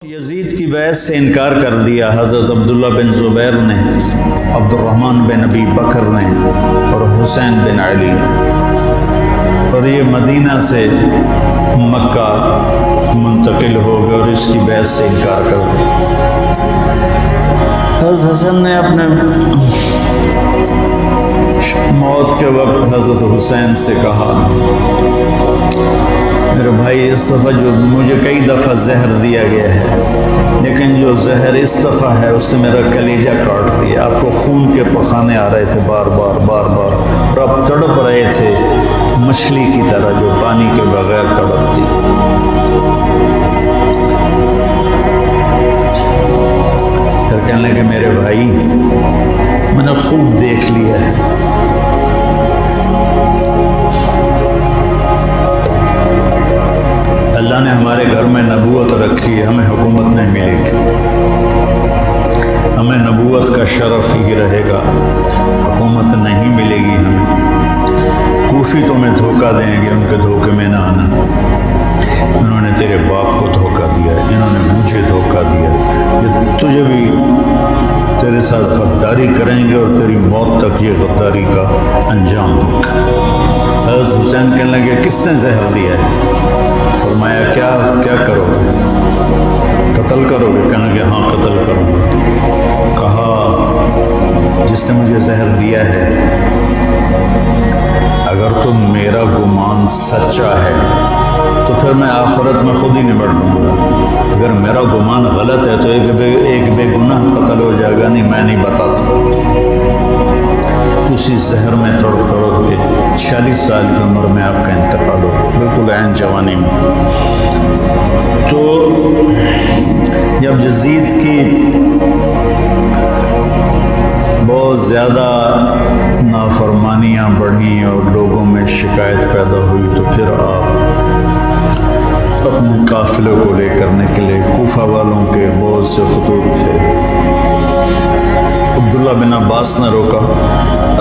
یزید کی بیعت سے انکار کر دیا حضرت عبداللہ بن زبیر نے، عبد الرحمن بن ابی بکر نے اور حسین بن علی نے، اور یہ مدینہ سے مکہ منتقل ہو گئے اور اس کی بیعت سے انکار کر دیا۔ حضرت حسن نے اپنے موت کے وقت حضرت حسین سے کہا، میرے بھائی اس دفعہ جو مجھے کئی دفعہ زہر دیا گیا ہے، لیکن جو زہر اس دفعہ ہے اس نے میرا کلیجہ کاٹ دیا۔ آپ کو خون کے پخانے آ رہے تھے بار بار اور آپ تڑپ رہے تھے مچھلی کی طرح جو پانی کے بغیر تڑپتی۔ پھر کہنے لگے میرے بھائی میں نے خوب دیکھ لیا ہے، اللہ نے ہمارے گھر میں نبوت رکھی ہے، ہمیں حکومت نہیں ملے گی، ہمیں نبوت کا شرف ہی رہے گا، حکومت نہیں ملے گی ہمیں۔ کوفی تمہیں دھوکہ دیں گے، ان کے دھوکے میں نہ آنا۔ انہوں نے تیرے باپ کو دھوکہ دیا، انہوں نے مجھے دھوکہ دیا، یہ تجھے بھی تیرے ساتھ غداری کریں گے اور تیری موت تک یہ غداری کا انجام ہوگا۔ حضرت حسین کہنے لگے کس نے زہر دیا ہے؟ فرمایا کیا کرو گے؟ قتل کرو گے؟ کہنے لگے ہاں قتل کروں گا۔ کہا جس نے مجھے زہر دیا ہے اگر تو میرا گمان سچا ہے تو پھر میں آخرت میں خود ہی نمٹ لوں گا، اگر میرا گمان غلط ہے تو ایک بے گناہ قتل ہو جائے گا، نہیں میں نہیں بتاتا۔ تو اسی زہر میں تڑپ کے 46 سال کی عمر میں آپ کا انتقال ہو، بالکل عین جوانی میں۔ تو جب یزید کی بہت زیادہ نافرمانیاں بڑھیں اور لوگوں میں شکایت پیدا ہوئی تو پھر آپ اپنے قافلے کو لے کر نکلے۔ کوفہ والوں کے بہت سے خطوط تھے، عبداللہ بن عباس نے روکا،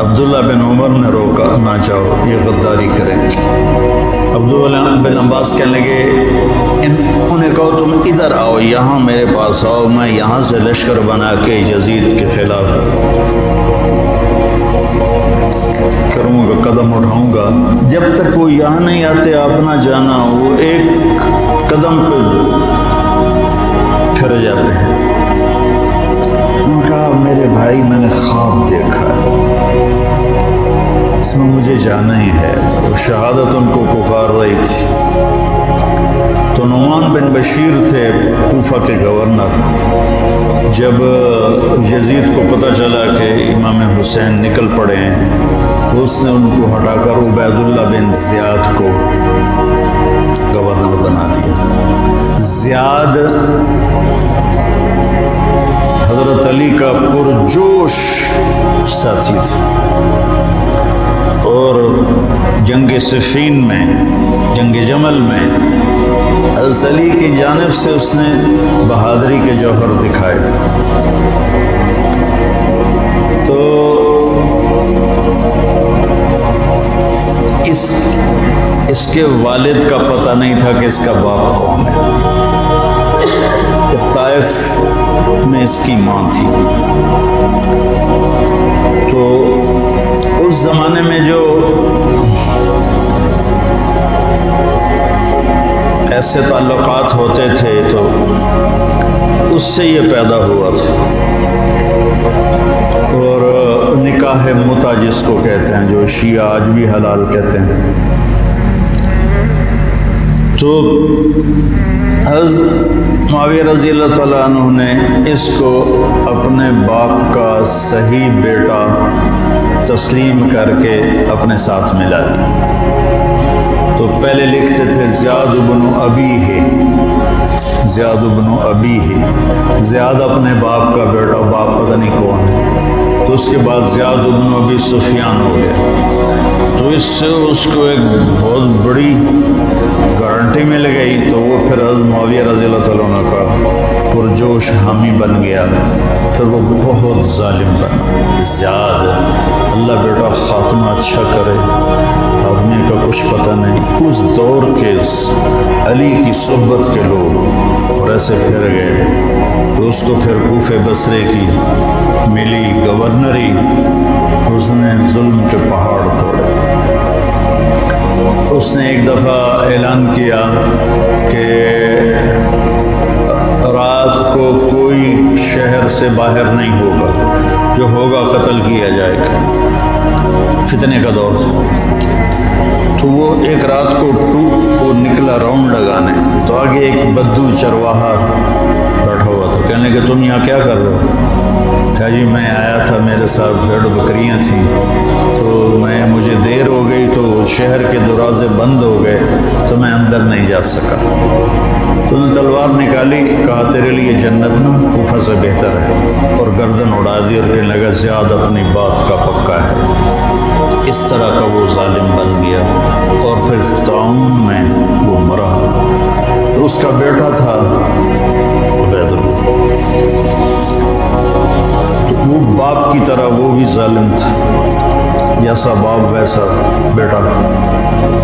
عبداللہ بن عمر نے روکا، نہ جاؤ یہ غداری کریں گے۔ عبداللہ بن عباس کہنے لگے انہیں کہو تم ادھر آؤ، یہاں میرے پاس آؤ، میں یہاں سے لشکر بنا کے یزید کے خلاف کروں گا، قدم اٹھاؤں گا۔ جب تک وہ یہاں نہیں آتے آپ نہ جانا، وہ ایک قدم پہ پھر جاتے ہیں۔ انہوں نے کہا میرے بھائی میں نے خواب دیکھا ہے، اس میں مجھے جانا ہی ہے، وہ شہادت ان کو پکار رہی تھی۔ تو نعمان بن بشیر تھے کوفہ کے گورنر، جب یزید کو پتہ چلا کہ امام حسین نکل پڑے ہیں تو اس نے ان کو ہٹا کر عبید اللہ بن زیاد کو گورنر بنا دیا۔ زیاد حضرت علی کا پرجوش ساتھی تھا اور جنگ صفین میں، جنگ جمل میں حضرت علی کی جانب سے اس نے بہادری کے جوہر دکھائے۔ تو اس کے والد کا پتہ نہیں تھا کہ اس کا باپ کون ہے۔ طائف میں اس کی ماں تھی۔ تو اس زمانے میں جو ایسے تعلقات ہوتے تھے تو اس سے یہ پیدا ہوا تھا، اور نکاح متع جس کو کہتے ہیں، جو شیعہ آج بھی حلال کہتے ہیں۔ تو حضرت معاویہ رضی اللہ تعالیٰ عنہ نے اس کو اپنے باپ کا صحیح بیٹا تسلیم کر کے اپنے ساتھ ملا دیا۔ تو پہلے لکھتے تھے زیاد بن ابی ہے، زیاد بن ابی ہے، زیاد اپنے باپ کا بیٹا، باپ پتہ نہیں کون ہے۔ تو اس کے بعد زیاد بن ابی سفیان ہو گیا، تو اس سے اس کو ایک بہت بڑی گارنٹی مل گئی۔ تو وہ پھر حضرت معاویہ رضی اللہ تعالیٰ عنہ کا پرجوش حامی بن گیا، پھر وہ بہت ظالم بنا۔ زیاد اللہ بیٹا خاتمہ اچھا کرے، آدمی کا کچھ پتہ نہیں۔ اس دور کے علی کی صحبت کے لوگ اور ایسے پھر گئے تو اس کو پھر کوفے بصرے کی ملی گورنری، اس نے ظلم کے پہاڑ توڑے۔ اس نے ایک دفعہ اعلان کیا کہ رات کو کوئی شہر سے باہر نہیں ہوگا، جو ہوگا قتل کیا جائے گا۔ فتنے کا دور تھا، تو وہ ایک رات کو وہ نکلا راؤنڈ لگانے، تو آگے ایک بدو چرواہا بیٹھا ہوا تھا۔ کہنے کہ تم یہاں کیا کر رہے ہو؟ کہا جی میں آیا تھا، میرے ساتھ بھیڑ بکریاں تھیں، تو مجھے دیر ہو گئی تو شہر کے دروازے بند ہو گئے تو میں اندر نہیں جا سکا۔ تو نے تلوار نکالی، کہا تیرے لیے جنت نہ کوفہ سے بہتر ہے، اور گردن اڑا دی اور کہنے لگا زیاد اپنی بات کا پکا ہے۔ اس طرح کا وہ ظالم بن گیا، اور پھر طاعون میں وہ مرا۔ تو اس کا بیٹا تھا عبید اللہ، تو وہ باپ کی طرح وہ بھی ظالم تھا، جیسا باپ ویسا بیٹا۔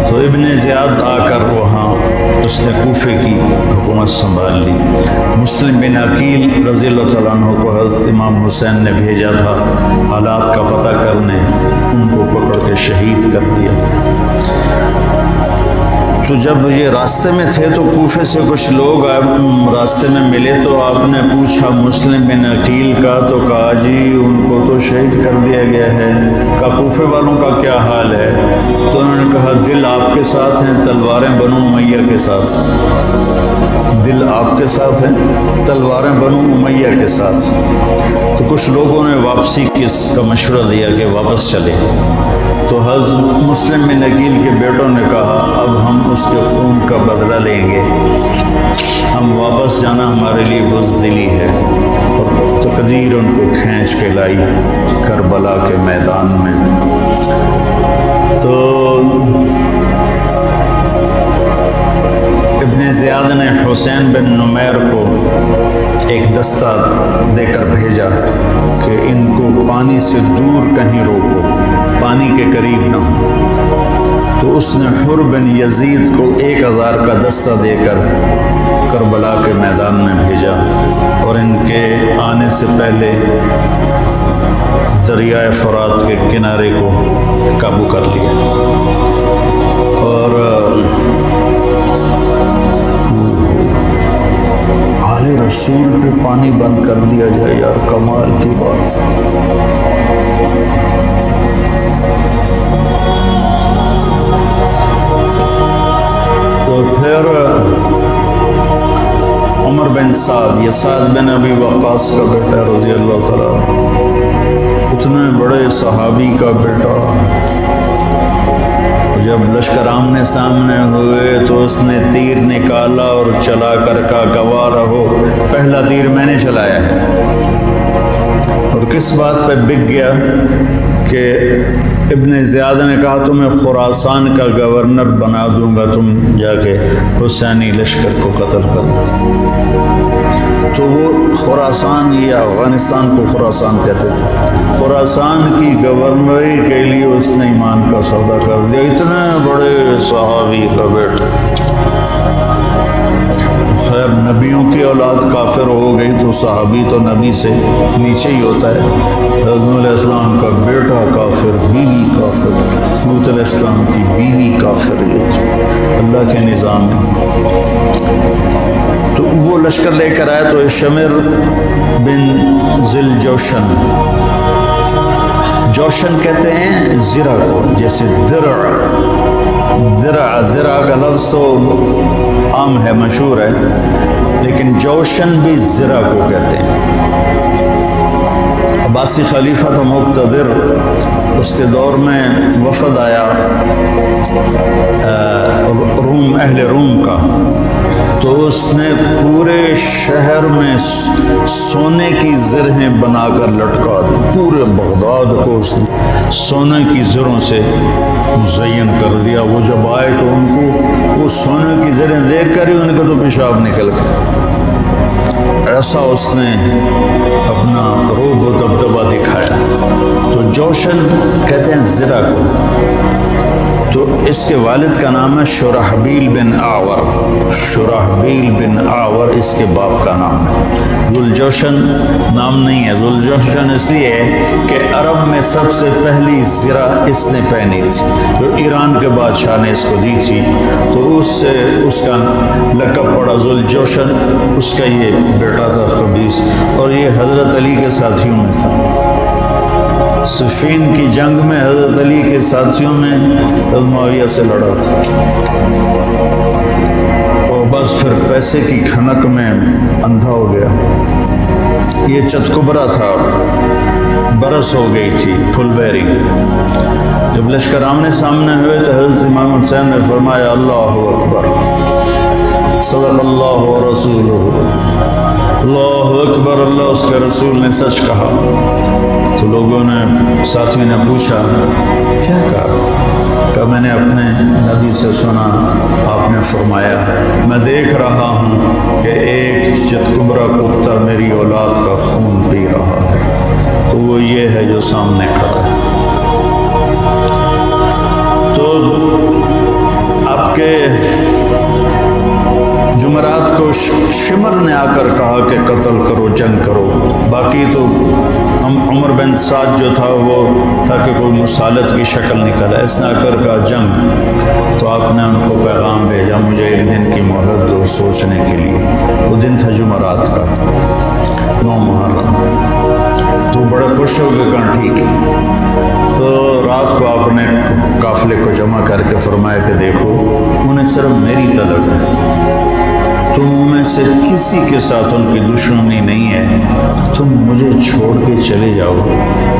تو ابن زیاد آ کر وہاں اس نے کوفے کی حکومت سنبھال لی۔ مسلم بن عقیل رضی اللہ تعالیٰ عنہ کو حضرت امام حسین نے بھیجا تھا حالات کا پتہ کرنے، ان کو پکڑ کے شہید کر دیا۔ تو جب یہ راستے میں تھے تو کوفے سے کچھ لوگ راستے میں ملے، تو آپ نے پوچھا مسلم بن عقیل کا، تو کہا جی ان کو تو شہید کر دیا گیا ہے۔ کہا کوفے والوں کا کیا حال ہے؟ تو انہوں نے کہا دل آپ کے ساتھ ہیں، تلواریں بنو امیہ کے ساتھ۔ دل آپ کے ساتھ ہیں، تلواریں بنو امیہ کے ساتھ۔ تو کچھ لوگوں نے واپسی کا مشورہ دیا کہ واپس چلے، تو حضرت مسلم بن عقیل کے بیٹوں نے کہا اب ہم اس کے خون کا بدلہ لیں گے، ہم واپس جانا ہمارے لیے بزدلی ہے۔ اور تقدیر ان کو کھینچ کے لائی کربلا کے میدان میں۔ تو ابن زیاد نے حسین بن نمیر کو ایک دستہ دے کر بھیجا کہ ان کو پانی سے دور کہیں روکو، پانی کے قریب نہ ہو۔ تو اس نے حر بن یزید کو 1000 کا دستہ دے کر کربلا کے میدان میں بھیجا، اور ان کے آنے سے پہلے دریائے فرات کے کنارے کو قابو کر لیا۔ اور آل رسول پہ پانی بند کر دیا جائے، یار کمال کی بات ہے۔ تو پھر عمر بن سعد، یہ سعد بن ابی وقاص کا بیٹا رضی اللہ تعالیٰ، اتنے بڑے صحابی کا بیٹا، جب لشکر آمنے سامنے ہوئے تو اس نے تیر نکالا اور چلا کر کہا گواہ رہو پہلا تیر میں نے چلایا ہے۔ اور کس بات پہ بک گیا کہ ابن زیاد نے کہا تمہیں خراسان کا گورنر بنا دوں گا، تم جا کے حسینی لشکر کو قتل کر دو۔ تو وہ خراسان، یہ افغانستان کو خراسان کہتے تھے، خراسان کی گورنری کے لیے اس نے ایمان کا سودا کر دیا۔ اتنے بڑے صحابی کا بیٹا، خیر نبیوں کی اولاد کافر ہو گئی تو صحابی تو نبی سے نیچے ہی ہوتا ہے۔ حضرت علیہ السلام کا بیٹا کافر، بیوی کافر، لوط علیہ السلام کی بیوی کافر، یہ اللہ کے نظام میں۔ تو وہ لشکر لے کر آیا تو شمر بن ذل جوشن، جوشن کہتے ہیں زرہ کو، جیسے درع کا لفظ تو عام ہے، مشہور ہے، لیکن جوشن بھی زرہ کو کہتے ہیں۔ عباسی خلیفہ تھا مقتدر، اس کے دور میں وفد آیا روم، اہل روم کا، تو اس نے پورے شہر میں سونے کی زرہیں بنا کر لٹکا دی، پورے بغداد کو اس نے سونے کی زروں سے مزین کر دیا۔ وہ جب آئے تو ان کو وہ سونے کی زریں دیکھ کر ہی ان کا تو پیشاب نکل گیا، ایسا اس نے اپنا روب و دبدبہ دکھایا۔ تو جوشن کہتے ہیں زرہ کو۔ تو اس کے والد کا نام ہے شرحبیل بن آور، شرحبیل بن آور اس کے باپ کا نام ہے۔ ذوالجوشن نام نہیں ہے، ذوالجوشن اس لیے ہے کہ عرب میں سب سے پہلی زرہ اس نے پہنی تھی، جو ایران کے بادشاہ نے اس کو دی تھی، تو اس سے اس کا لقب پڑا ذوالجوشن۔ اس کا یہ بیٹا تھا خبیث، اور یہ حضرت علی کے ساتھیوں میں تھا۔ صفین کی جنگ میں حضرت علی کے ساتھیوں میں حضرت معاویہ سے لڑا تھا، اور بس پھر پیسے کی کھنک میں اندھا ہو گیا۔ یہ چتکبرا تھا، برس ہو گئی تھی، پھل بیری۔ جب لشکر آمنے سامنے ہوئے تو حضرت امام حسین نے فرمایا اللہ اکبر، صدق اللہ و رسولہ، اللہ اکبر، اللہ اس کے رسول نے سچ کہا۔ تو لوگوں نے، ساتھیوں نے پوچھا کیا کہا میں نے اپنے نبی سے سنا، آپ نے فرمایا میں دیکھ رہا ہوں کہ ایک چتکبرا کتا میری اولاد کا خون پی رہا ہے، تو وہ یہ ہے جو سامنے کھڑا ہے۔ تو آپ کے جمعرات کو شمر نے آ کر کہا کہ قتل کرو، جنگ کرو۔ باقی تو عمر بن سعد جو تھا وہ تھا کہ کوئی مسالت کی شکل نکلا، اس نے آ کر کہا جنگ۔ تو آپ نے ان کو پیغام بھیجا مجھے ایک دن کی مہلت دو سوچنے کے لیے۔ وہ دن تھا جمعرات کا، 9 محرم۔ تو بڑے خوش ہو گئے، کہا ٹھیک ہے۔ تو رات کو آپ نے قافلے کو جمع کر کے فرمایا کہ دیکھو انہیں صرف میری طلب ہے، تم میں سے کسی کے ساتھ ان کی دشمنی نہیں ہے، تم مجھے چھوڑ کے چلے جاؤ،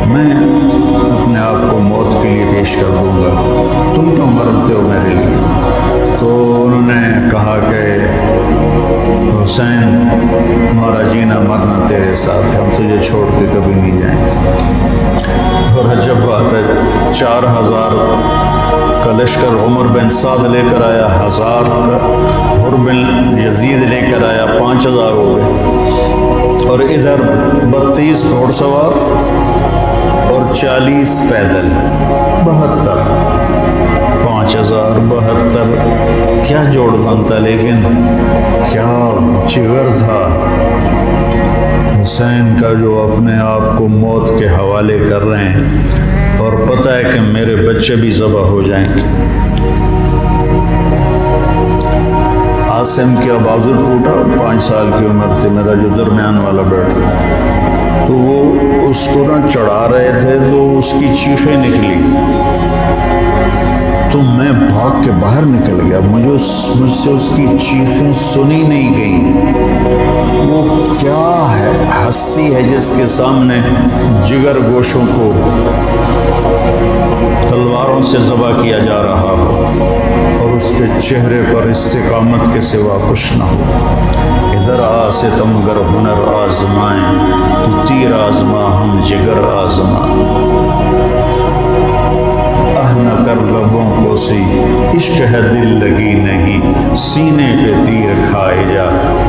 میں اپنے آپ کو موت کے لیے پیش کر دوں گا، تم کیوں مرتے ہو میرے لیے؟ تو انہوں نے کہا کہ حسین ہمارا جینا مرنا تیرے ساتھ ہے، ہم تجھے چھوڑ کے کبھی نہیں جائیں گے۔ اور عجب بات ہے، 4000 کا لشکر عمر بن سعد لے کر آیا، 1000 کا حر بن یزید لے کر آیا، 5000 ہو گئے، اور ادھر 32 گھوڑ سوار اور 40 پیدل، 72، 5072، کیا جوڑ بنتا، لیکن کیا جگر تھا حسین کا، جو اپنے آپ کو موت کے حوالے کر رہے ہیں اور پتہ ہے کہ میرے بچے بھی ذبح ہو جائیں گے۔ عاصم کا بازو ٹوٹا، 5 سال کی عمر تھی، میرا جو درمیان والا بیٹا، تو وہ اس کو نہ چڑھا رہے تھے تو اس کی چیخیں نکلی، تو میں بھاگ کے باہر نکل گیا، مجھ سے اس کی چیخیں سنی نہیں گئیں۔ وہ کیا ہے، ہستی ہے جس کے سامنے جگر گوشوں کو تلواروں سے ذبح کیا جا رہا ہو اور اس کے چہرے پر استقامت کے سوا کچھ نہ ہو۔ ادھر آ ستمگر ہنر آزمائیں، تو تیر آزما ہم جگر آزمائیں، نہ کر لبوں کو سی عشق ہے دل لگی نہیں، سینے پہ تیر کھائے جا،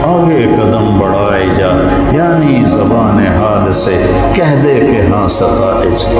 آگے قدم بڑھائے جا، یعنی زبان حال سے کہہ دے کہ ہاں ستائے جا۔